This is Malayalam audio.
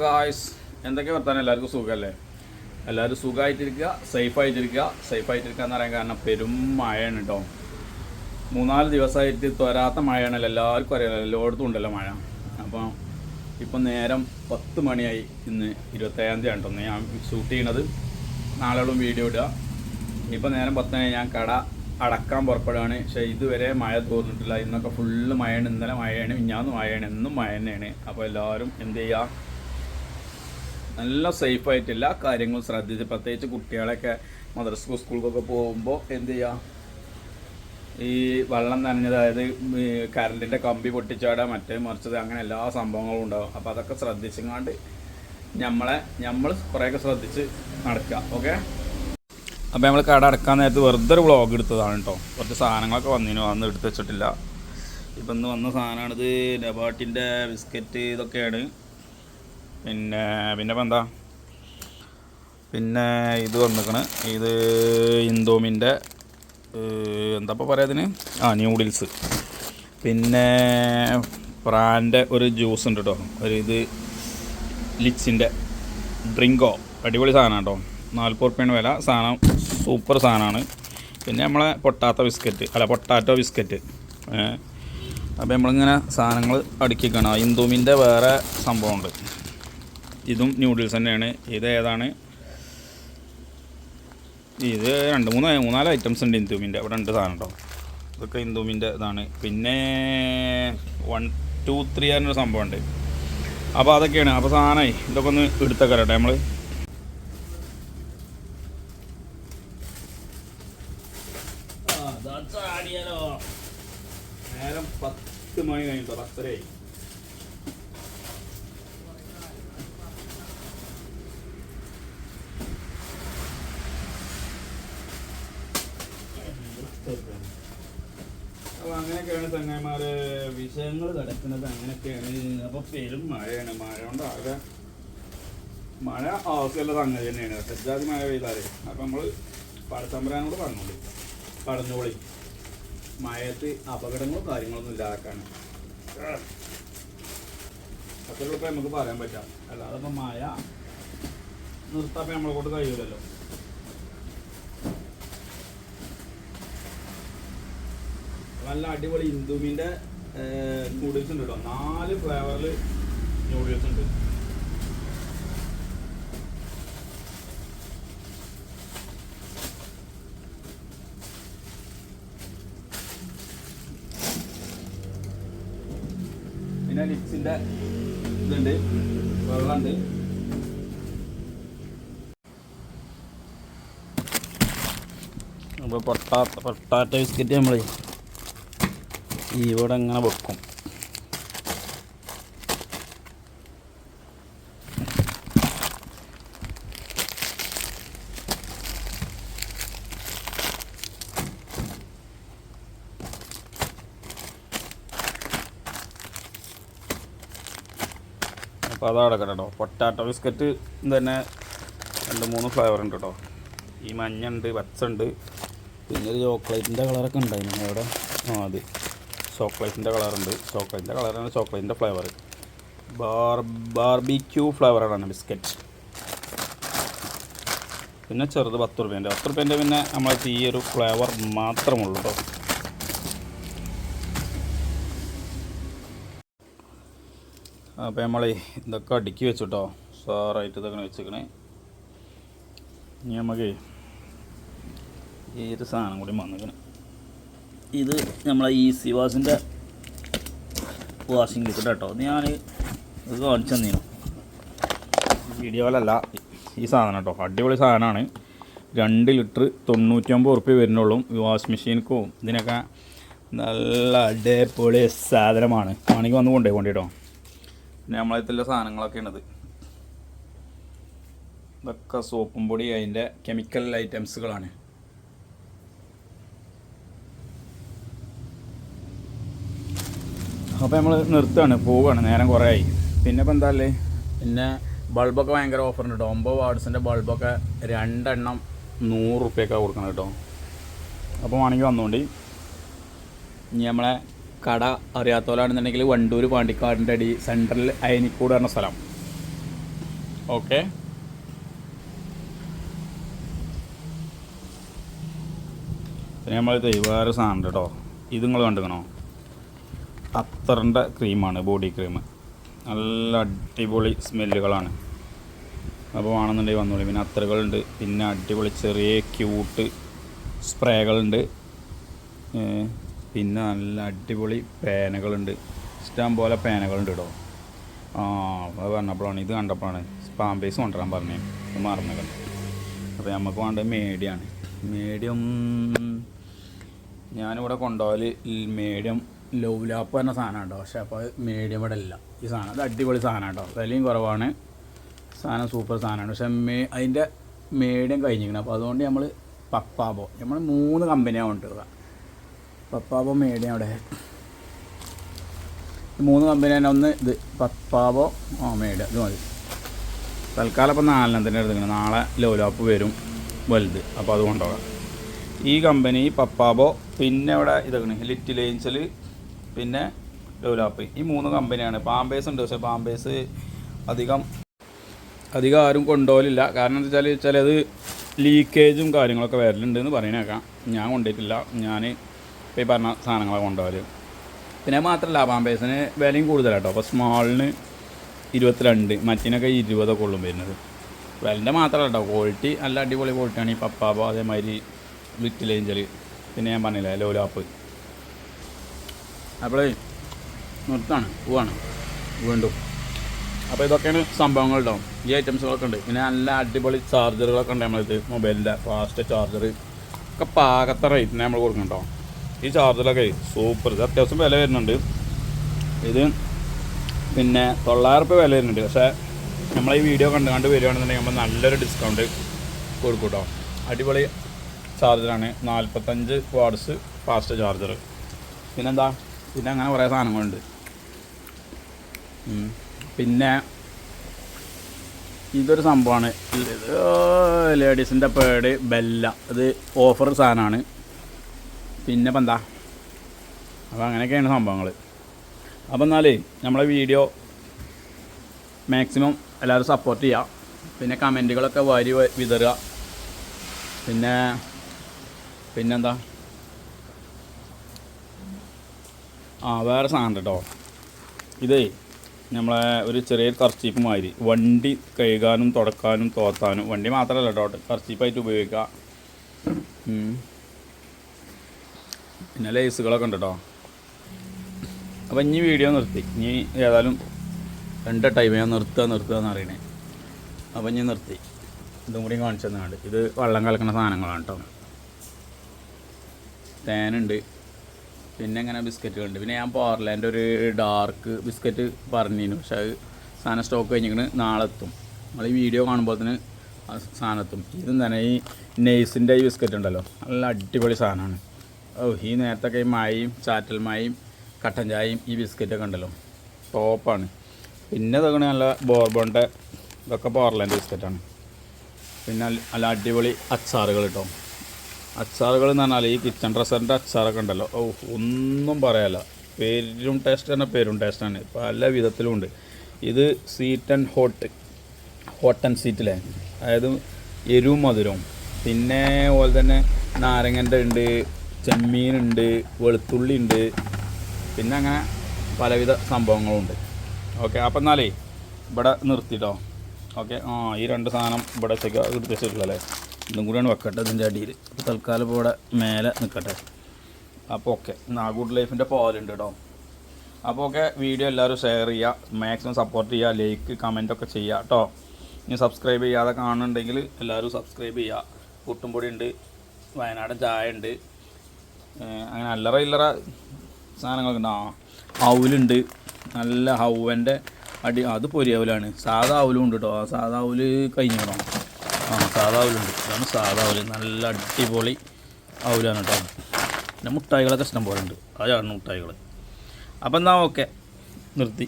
ഗായ്സ്, എന്തൊക്കെ വർത്താനം? എല്ലാവർക്കും സുഖമല്ലേ? എല്ലാവരും സുഖമായിട്ടിരിക്കുക, സേഫായിട്ടിരിക്കുക എന്ന് പറയാൻ കാരണം പെരും മഴയാണ് കേട്ടോ. 3-4 ദിവസമായിട്ട് തൊരാത്ത മഴയാണല്ലോ, എല്ലാവർക്കും അറിയാമല്ലോ, എല്ലായിടത്തും ഉണ്ടല്ലോ മഴ. അപ്പം ഇപ്പം നേരം 10 മണിയായി. ഇന്ന് 27-ാം തീയതി ആണ് കേട്ടോ ഞാൻ ഷൂട്ട് ചെയ്യണത്. നാളെയോളം വീഡിയോ ഇടുക. ഇപ്പം നേരം 10 മണി ഞാൻ കട അടക്കാൻ പുറപ്പെടുകയാണ്. പക്ഷേ ഇതുവരെ മഴ തോന്നിട്ടില്ല. ഇന്നൊക്കെ ഫുള്ള് മഴയാണ്. ഇന്നലെ മഴയാണ്, മിഞ്ഞാന്ന് മഴയാണ്, എന്നും മഴ തന്നെയാണ്. അപ്പോൾ എല്ലാവരും എന്ത് ചെയ്യുക, നല്ല സേഫായിട്ട് എല്ലാ കാര്യങ്ങളും ശ്രദ്ധിച്ച്, പ്രത്യേകിച്ച് കുട്ടികളൊക്കെ മദ്രസ സ്കൂൾക്കൊക്കെ പോകുമ്പോൾ എന്ത് ചെയ്യുക, ഈ വെള്ളം നനഞ്ഞത്, അതായത് കറണ്ടിൻ്റെ കമ്പി പൊട്ടിച്ചാടുക, മറ്റേ മറിച്ചത്, അങ്ങനെ എല്ലാ സംഭവങ്ങളും ഉണ്ടാകും. അപ്പോൾ അതൊക്കെ ശ്രദ്ധിച്ചങ്ങാണ്ട് നമ്മൾ കുറേയൊക്കെ ശ്രദ്ധിച്ച് നടക്കുക. ഓക്കെ. അപ്പോൾ നമ്മൾ കട അടക്കാൻ നേരത്ത് വെറുതെ ഒരു വ്ളോഗ് എടുത്തതാണ് കേട്ടോ. കുറച്ച് സാധനങ്ങളൊക്കെ അന്ന് എടുത്ത് വെച്ചിട്ടില്ല. ഇപ്പം ഇന്ന് വന്ന സാധനമാണിത്. നബാട്ടിൻ്റെ ബിസ്ക്കറ്റ് ഇതൊക്കെയാണ്. പിന്നെ ഇപ്പം എന്താ, പിന്നെ ഇത് വന്നിക്കണ്, ഇത് ഇന്തോമിൻ്റെ എന്താ ഇപ്പോൾ പറയാതിന്, ന്യൂഡിൽസ്. പിന്നെ പ്രാൻ്റെ ഒരു ജ്യൂസ് ഉണ്ട് കേട്ടോ, ഇത് ലിച്ചിൻ്റെ ഡ്രിങ്കോ, അടിപൊളി സാധനം കേട്ടോ. 40 ഉറുപ്പ്യാണ് വില. സാധനം സൂപ്പർ സാധനമാണ്. പിന്നെ നമ്മളെ പൊട്ടാറ്റോ ബിസ്ക്കറ്റ്. അപ്പോൾ നമ്മളിങ്ങനെ സാധനങ്ങൾ അടുക്കിക്കണം. ഇന്തോമിൻ്റെ വേറെ സംഭവമുണ്ട്, ഇതും ന്യൂഡിൽസ് തന്നെയാണ്. ഇത് ഏതാണ്, ഇത് 2-3-4 ഐറ്റംസ് ഉണ്ട് ഇന്തോമിൻ്റെ. ഇവിടെ 2 സാധനം കേട്ടോ. ഇതൊക്കെ ഇന്തോമിൻ്റെ ഇതാണ്. പിന്നെ 1 2 3 എന്നൊരു സംഭവമുണ്ട്. അപ്പോൾ അതൊക്കെയാണ്. അപ്പോൾ സാധനമായി ഇതൊക്കെ ഒന്ന് എടുത്തൊക്കെ കേട്ടോ നമ്മൾ. നേരം 10 മണി കഴിഞ്ഞിട്ടോ, 10:30. അപ്പോൾ അങ്ങനെയൊക്കെയാണ് ചങ്ങായിമാരെ വിഷയങ്ങൾ കിടക്കുന്നത്. അങ്ങനെയൊക്കെയാണ്. അപ്പോൾ പെരും മഴയാണ്. മഴ കൊണ്ട് ആകെ മഴ ആവശ്യമുള്ള സംഗതി തന്നെയാണ്. സജ്ജാതി മഴ പെയ്താലേ. അപ്പോൾ നമ്മൾ പടത്തമ്പരാനോട് പറഞ്ഞോളി മഴയത്ത് അപകടങ്ങളും കാര്യങ്ങളൊന്നും ഇല്ലാതാക്കാണ്. അത്രയൊക്കെ നമുക്ക് പറയാൻ പറ്റാം. അല്ലാതെ ഇപ്പം മഴ നിർത്താൻ നമ്മളെ കൊണ്ട് കഴിയൂലല്ലോ. നല്ല അടിപൊളി ഇന്തോമിൻ്റെ നൂഡിൽസ് ഉണ്ട് കേട്ടോ. 4 ഫ്ലേവറിൽ നൂഡിൽസ് ഉണ്ട്. പിന്നെ ലിപ്സിൻ്റെ ഇതുണ്ട്, വെള്ളമുണ്ട്. അപ്പോൾ പൊട്ടാറ്റോ ബിസ്ക്കറ്റ് നമ്മൾ ഇവിടെ ഇങ്ങനെ വെക്കും. അപ്പോൾ അതവിടെ കേട്ടോ. പൊട്ടാറ്റോ ബിസ്ക്കറ്റ് തന്നെ 2-3 ഫ്ലേവർ ഉണ്ട് കേട്ടോ. ഈ മഞ്ഞുണ്ട്, പച്ചുണ്ട്, പിന്നെ ഒരു ചോക്ലേറ്റിൻ്റെ കളറൊക്കെ ഉണ്ടായിരുന്നു അവിടെ. അത് ചോക്ലേറ്റിൻ്റെ കളറുണ്ട്. ചോക്ലേറ്റിൻ്റെ കളറാണ് ചോക്ലേറ്റിൻ്റെ ഫ്ലേവർ. ബാർബിക്യൂ ഫ്ലേവറാണ് ബിസ്ക്കറ്റ്. പിന്നെ ചെറുത് 10 ഉറുപ്പ്യൻ്റെ. പിന്നെ നമ്മളെ ഈ ഒരു ഫ്ലേവർ മാത്രമുള്ളൂ കേട്ടോ. അപ്പോൾ നമ്മൾ ഇതൊക്കെ അടുക്കി വെച്ചിട്ടോ, സാറായിട്ട് ഇതൊക്കെ വെച്ചിക്കണേ. ഇനി നമുക്ക് ഈ ഒരു സാധനം കൂടി വന്നിക്കണം. ഇത് നമ്മളെ ഈസി വാഷിൻ്റെ വാഷിംഗ് ലിക്വിഡ് കേട്ടോ. ഞാൻ ഇത് കാണിച്ചു തന്നീനു വീഡിയോയിലല്ല. ഈ സാധനം കേട്ടോ അടിപൊളി സാധനമാണ്. 2 ലിറ്റർ 99 ഉറുപ്പ്യ വരുന്നുള്ളൂ. വാഷ് മെഷീനിക്കും ഇതിനൊക്കെ നല്ല അടിപൊളി സാധനമാണ്. ആണെങ്കിൽ വന്ന് കൊണ്ടുപോയി കേട്ടോ. പിന്നെ നമ്മളതിലുള്ള സാധനങ്ങളൊക്കെയാണിത്. ഇതൊക്കെ സോപ്പും പൊടി, അതിൻ്റെ കെമിക്കൽ ഐറ്റംസുകളാണ്. അപ്പോൾ നമ്മൾ നിർത്തുകയാണ്, പോവുകയാണ്. നേരം കുറേ ആയി. പിന്നെ ഇപ്പം എന്താ അല്ലേ, പിന്നെ ബൾബൊക്കെ ഭയങ്കര ഓഫറുണ്ട് കേട്ടോ. 9 വാട്ട്സിൻ്റെ ബൾബൊക്കെ 2 എണ്ണം 100 ഉറുപ്പ്യൊക്കെ കൊടുക്കണം കേട്ടോ. അപ്പോൾ വേണമെങ്കിൽ വന്നുകൊണ്ട്. ഇനി നമ്മളെ കട അറിയാത്തവരാണെന്നുണ്ടെങ്കിൽ വണ്ടൂർ പാണ്ടിക്കാടിൻ്റെ അടി സെൻട്രൽ അയനിക്കൂട് പറഞ്ഞ സ്ഥലം. ഓക്കെ. പിന്നെ നമ്മളിത് വേറെ സാധനം ഉണ്ട് കേട്ടോ. ഇത് നിങ്ങൾ കണ്ടുക്കണോ? അത്തറിൻ്റെ ക്രീമാണ്, ബോഡി ക്രീം. നല്ല അടിപൊളി സ്മെല്ലുകളാണ്. അപ്പോൾ വേണമെന്നുണ്ടെങ്കിൽ വന്നോളി. പിന്നെ അത്തറുകളുണ്ട്, പിന്നെ അടിപൊളി ചെറിയ ക്യൂട്ട് സ്പ്രേകളുണ്ട്, പിന്നെ നല്ല അടിപൊളി പേനകളുണ്ട്. ഇഷ്ടം പോലെ പേനകളുണ്ട് കേട്ടോ. അത് പറഞ്ഞപ്പോഴാണ്, ഇത് കണ്ടപ്പോഴാണ് പാമ്പേഴ്സ് കൊണ്ടുവരാൻ പറഞ്ഞത്, ഇത് മറന്നത്. അപ്പോൾ നമുക്ക് വേണ്ടത് മീഡിയമാണ്. മീഡിയം ഞാനിവിടെ കൊണ്ടുപോകൽ മീഡിയം ലവ് ലാപ്പ് പറഞ്ഞ സാധനം കേട്ടോ. പക്ഷേ അപ്പോൾ മീഡിയം ഇവിടെ ഇല്ല. ഈ സാധനം അത് അടിപൊളി സാധനം കേട്ടോ. വിലയും കുറവാണ്, സാധനം സൂപ്പർ സാധനമാണ്. പക്ഷേ അതിൻ്റെ മീഡിയം കഴിഞ്ഞിരിക്കണം. അപ്പോൾ അതുകൊണ്ട് നമ്മൾ പപ്പാബോ, നമ്മൾ 3 കമ്പനിയാണ് കൊണ്ടുപോകുക. പപ്പാബോ മീഡിയം അവിടെ 3 കമ്പനി തന്നെ. ഒന്ന് ഇത് പപ്പാബോ മീഡിയം, ഇത് മതി തൽക്കാലം. ഇപ്പോൾ 4 തന്നെ എടുത്തിരിക്കണം. നാളെ ലവ് ലാപ്പ് വരും വലുത്, അപ്പോൾ അത് കൊണ്ടുപോകാം. ഈ കമ്പനി പപ്പാബോ, പിന്നെ ഇവിടെ ഇതൊക്കെ ലിറ്റിൽ ഏഞ്ചൽ, പിന്നെ ലവ് ലാപ്പ്. ഈ 3 കമ്പനിയാണ്. പാമ്പേഴ്സ് ഉണ്ട്, പക്ഷേ പാമ്പേഴ്സ് അധികം ആരും കൊണ്ടുപോകലില്ല. കാരണം എന്താ വെച്ചാൽ ചിലത് ലീക്കേജും കാര്യങ്ങളൊക്കെ വരലുണ്ടെന്ന് പറയുന്നേക്കാം. ഞാൻ കൊണ്ടുപോയിട്ടില്ല. ഞാൻ ഇപ്പോൾ ഈ പറഞ്ഞ സാധനങ്ങളൊക്കെ കൊണ്ടുപോകൽ. പിന്നെ മാത്രമല്ല, പാമ്പേഴ്സിന് വിലയും കൂടുതലാട്ടോ. അപ്പോൾ സ്മാളിന് 22, മറ്റിനൊക്കെ 20 ഉള്ളും വരുന്നത്. വിലൻ്റെ മാത്രമല്ല കേട്ടോ, ക്വാളിറ്റി നല്ല അടിപൊളി ക്വാളിറ്റിയാണ്. ഈ പപ്പാബോ, അതേമാതിരി ലിറ്റിൽ ഏഞ്ചൽ, പിന്നെ ഞാൻ പറഞ്ഞില്ലേ ലവ് ലാപ്പ്. അപ്പോഴേ നിർത്താണ്, പോവാണ് വീണ്ടും. അപ്പോൾ ഇതൊക്കെയാണ് സംഭവങ്ങൾ ഉണ്ടാവും. ഈ ഐറ്റംസുകളൊക്കെ ഉണ്ട്. പിന്നെ നല്ല അടിപൊളി ചാർജറുകളൊക്കെ ഉണ്ട് നമ്മളത്. മൊബൈലിൻ്റെ ഫാസ്റ്റ് ചാർജർ ഒക്കെ പാകത്തെ റേറ്റിന് നമ്മൾ കൊടുക്കണ്ടോ. ഈ ചാർജറൊക്കെ സൂപ്പർ. ഇത് അത്യാവശ്യം വില വരുന്നുണ്ട്. ഇത് പിന്നെ 900 രൂപ വില വരുന്നുണ്ട്. പക്ഷേ നമ്മളീ വീഡിയോ കണ്ട് വരികയാണെന്നുണ്ടെങ്കിൽ നമ്മൾ നല്ലൊരു ഡിസ്കൗണ്ട് കൊടുക്കും കേട്ടോ. അടിപൊളി ചാർജറാണ്. 45 വാട്ട്സ് ഫാസ്റ്റ് ചാർജർ. പിന്നെന്താ, പിന്നെ അങ്ങനെ കുറേ സാധനങ്ങളുണ്ട്. പിന്നെ ഇതൊരു സംഭവമാണ്, ലേഡീസിൻ്റെ പേഡ് ബെല്ല. ഇത് ഓഫർ സാധനമാണ്. പിന്നെ ഇപ്പം എന്താ, അപ്പോൾ അങ്ങനെയൊക്കെയാണ് സംഭവങ്ങൾ. അപ്പോൾ എന്നാലേ നമ്മളെ വീഡിയോ മാക്സിമം എല്ലാവരും സപ്പോർട്ട് ചെയ്യുക. പിന്നെ കമൻറ്റുകളൊക്കെ വിതറുക. പിന്നെന്താ, വേറെ സാധനം കേട്ടോ. ഇതേ നമ്മളെ ഒരു ചെറിയൊരു കർച്ചീപ്പ് മാതിരി, വണ്ടി കഴുകാനും തുടക്കാനും തോത്താനും. വണ്ടി മാത്രമല്ല കേട്ടോ, കർച്ചീപ്പായിട്ട് ഉപയോഗിക്കുക. പിന്നെ ലേസുകളൊക്കെ ഉണ്ട് കേട്ടോ. അപ്പോൾ ഇനി വീഡിയോ നിർത്തി. ഇനി ഏതായാലും 2 ടൈം ഞാൻ നിർത്തുകയെന്ന് അറിയണേ. അപ്പോൾ ഇനി നിർത്തി. ഇതും കൂടി കാണിച്ചു തന്നാണ്ട്. ഇത് വെള്ളം കലക്കുന്ന സാധനങ്ങളാണ് കേട്ടോ. തേനുണ്ട്, പിന്നെ ഇങ്ങനെ ബിസ്ക്കറ്റുകളുണ്ട്. പിന്നെ ഞാൻ പോർലാൻഡ് ഒരു ഡാർക്ക് ബിസ്ക്കറ്റ് പറഞ്ഞിരുന്നു, പക്ഷേ അത് സാധനം സ്റ്റോക്ക് കഴിഞ്ഞിട്ട് നാളെ എത്തും. നമ്മൾ ഈ വീഡിയോ കാണുമ്പോഴത്തേന് ആ സാധനം എത്തും. ഇതും തന്നെ ഈ നെയ്സിൻ്റെ ഈ ബിസ്ക്കറ്റ് ഉണ്ടല്ലോ, നല്ല അടിപൊളി സാധനമാണ്. ഈ നേരത്തൊക്കെ ഈ മായയും ചാറ്റൽ മായയും കട്ടൻ ചായയും ഈ ബിസ്ക്കറ്റൊക്കെ ഉണ്ടല്ലോ, ടോപ്പാണ്. പിന്നെ ഇതൊക്കെ നല്ല ബോർബോണിൻ്റെ ഇതൊക്കെ പോർലാൻഡ് ബിസ്ക്കറ്റാണ്. പിന്നെ നല്ല അടിപൊളി അച്ചാറുകൾ കേട്ടോ. അച്ചാറുകൾ എന്ന് പറഞ്ഞാൽ ഈ കിച്ചൺ ഡ്രസ്സറിൻ്റെ അച്ചാറൊക്കെ ഉണ്ടല്ലോ, ഒന്നും പറയാല്ല. പേരും ടേസ്റ്റ് തന്നെ, പേരും ടേസ്റ്റാണ്. പല വിധത്തിലും ഉണ്ട്. ഇത് സ്വീറ്റ് ആൻഡ് ഹോട്ട് ആൻഡ് സ്വീറ്റിലെ, അതായത് എരിവും മധുരവും. പിന്നെ അതുപോലെ തന്നെ നാരങ്ങൻ്റെ ഉണ്ട്, ചെമ്മീനുണ്ട്, വെളുത്തുള്ളി ഉണ്ട്, പിന്നെ അങ്ങനെ പലവിധ സംഭവങ്ങളുണ്ട്. ഓക്കെ, അപ്പം എന്നാലേ ഇവിടെ നിർത്തിട്ടോ. ഓക്കെ, ഈ 2 സാധനം ഇവിടെ എടുത്ത് വെച്ചിട്ടുള്ളല്ലേ. ഇതും കൂടിയാണ് വെക്കട്ടെ ഇതിൻ്റെ അടിയിൽ. അപ്പോൾ തൽക്കാലം ഇപ്പോൾ ഇവിടെ മേലെ നിൽക്കട്ടെ. അപ്പോൾ ഓക്കെ, ഗുഡ് ലൈഫിൻ്റെ പോലുണ്ട് കേട്ടോ. അപ്പോൾ ഓക്കെ, വീഡിയോ എല്ലാവരും ഷെയർ ചെയ്യുക, മാക്സിമം സപ്പോർട്ട് ചെയ്യുക, ലൈക്ക് കമൻറ്റൊക്കെ ചെയ്യുക കേട്ടോ. ഇനി സബ്സ്ക്രൈബ് ചെയ്യാതെ കാണുന്നുണ്ടെങ്കിൽ എല്ലാവരും സബ്സ്ക്രൈബ് ചെയ്യുക. പുട്ടുംപൊടി ഉണ്ട്, വയനാടൻ ചായ ഉണ്ട്, അങ്ങനെ അല്ലറ സാധനങ്ങളൊക്കെ ഉണ്ട്. അവലുണ്ട്, നല്ല ഹൗവൻ്റെ അത് പൊരിയവലാണ്. സാധാ അവലും ഉണ്ട് കേട്ടോ. സാധാ അവല് കഴിഞ്ഞു കേട്ടോ. സാധാ അവലുണ്ട്. ഇതാണ് സാധാ അവല്, നല്ല അടിപൊളി അവലാണ് കേട്ടോ. പിന്നെ മുട്ടായികളൊക്കെ ഇഷ്ടം പോലെ ഉണ്ട്. അതാണ് മുട്ടായികൾ. അപ്പം എന്നാൽ ഓക്കെ, നിർത്തി.